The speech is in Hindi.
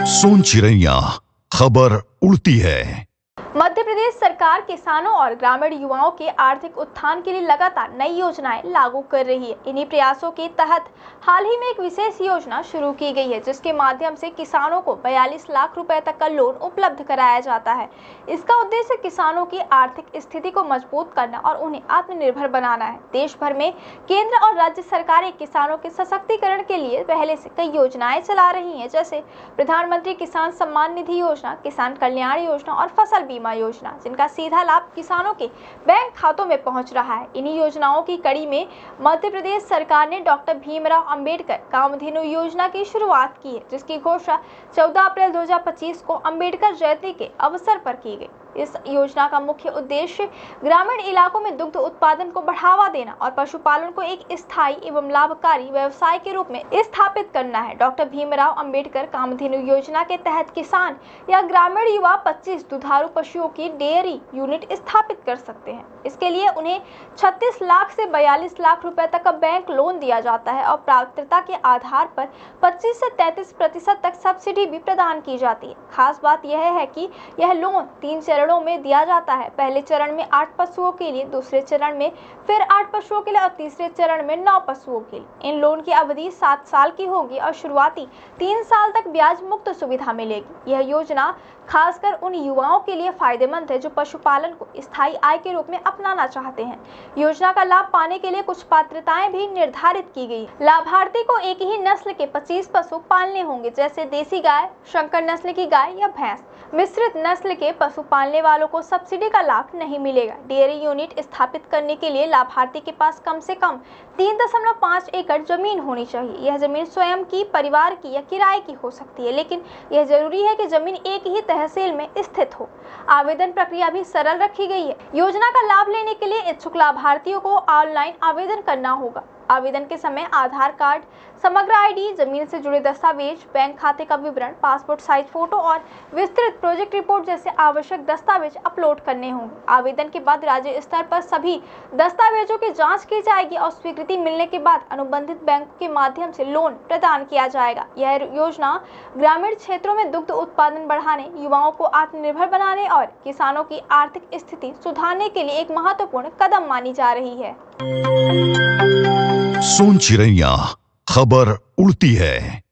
सोन चिड़ैया खबर उड़ती है। मध्य प्रदेश सरकार किसानों और ग्रामीण युवाओं के आर्थिक उत्थान के लिए लगातार नई योजनाएं लागू कर रही है। इन्हीं प्रयासों के तहत हाल ही में एक विशेष योजना शुरू की गई है, जिसके माध्यम से किसानों को 42 लाख रुपए तक का लोन उपलब्ध कराया जाता है। इसका उद्देश्य किसानों की आर्थिक स्थिति को मजबूत करना और उन्हें आत्मनिर्भर बनाना है। देश भर में केंद्र और राज्य सरकारें किसानों के सशक्तिकरण के लिए पहले से कई योजनाएं चला रही हैं, जैसे प्रधानमंत्री किसान सम्मान निधि योजना, किसान कल्याण योजना और फसल बीमा योजना, जिनका सीधा लाभ किसानों के बैंक खातों में पहुंच रहा है। इन्हीं योजनाओं की कड़ी में मध्य प्रदेश सरकार ने डॉक्टर भीमराव अंबेडकर कामधेनु योजना की शुरुआत की है, जिसकी घोषणा 14 अप्रैल 2025 को अंबेडकर जयंती के अवसर पर की गई। इस योजना का मुख्य उद्देश्य ग्रामीण इलाकों में दुग्ध उत्पादन को बढ़ावा देना और पशुपालन को एक स्थायी एवं लाभकारी व्यवसाय के रूप में स्थापित करना है। डॉक्टर भीमराव अंबेडकर कामधेनु योजना के तहत किसान या ग्रामीण युवा 25 दुधारू पशुओं की डेयरी यूनिट स्थापित कर सकते हैं। इसके लिए उन्हें 36 लाख से 42 लाख रुपए तक का बैंक लोन दिया जाता है और पात्रता के आधार पर 25 से 33% तक सब्सिडी भी प्रदान की जाती है। खास बात यह है कि यह लोन 3 चरणों में दिया जाता है। पहले चरण में 8 पशुओं के लिए, दूसरे चरण में फिर 8 पशुओं के लिए और तीसरे चरण में 9 पशुओं के लिए। इन लोन की अवधि 7 साल की होगी और शुरुआती 3 साल तक ब्याज मुक्त सुविधा मिलेगी। यह योजना खासकर उन युवाओं के लिए फायदेमंद है जो पशुपालन को स्थायी आय के रूप में अपनाना चाहते हैं। योजना का लाभ पाने के लिए कुछ पात्रताएं भी निर्धारित की गई। लाभार्थी को एक ही नस्ल के 25 पशु पालने होंगे, जैसे देसी गाय, संकर नस्ल की गाय या भैंस। मिश्रित नस्ल के पशु पालने वालों को सब्सिडी का लाभ नहीं मिलेगा। डेयरी यूनिट स्थापित करने के लिए लाभार्थी के पास कम से कम 3.5 एकड़ जमीन होनी चाहिए। यह जमीन स्वयं की, परिवार की या किराए की हो सकती है, लेकिन यह जरूरी है कि जमीन एक ही तहसील में स्थित हो। आवेदन प्रक्रिया भी सरल रखी गई है। योजना का लाभ लेने के लिए इच्छुक लाभार्थियों को ऑनलाइन आवेदन करना होगा। आवेदन के समय आधार कार्ड, समग्र आईडी, जमीन से जुड़े दस्तावेज, बैंक खाते का विवरण, पासपोर्ट साइज फोटो और विस्तृत प्रोजेक्ट रिपोर्ट जैसे आवश्यक दस्तावेज अपलोड करने होंगे। आवेदन के बाद राज्य स्तर पर सभी दस्तावेजों की जांच की जाएगी और स्वीकृति मिलने के बाद अनुबंधित बैंक के माध्यम से लोन प्रदान किया जाएगा। यह योजना ग्रामीण क्षेत्रों में दुग्ध उत्पादन बढ़ाने, युवाओं को आत्मनिर्भर बनाने और किसानों की आर्थिक स्थिति सुधारने के लिए एक महत्वपूर्ण कदम मानी जा रही है। सोन चिड़ैया खबर उड़ती है।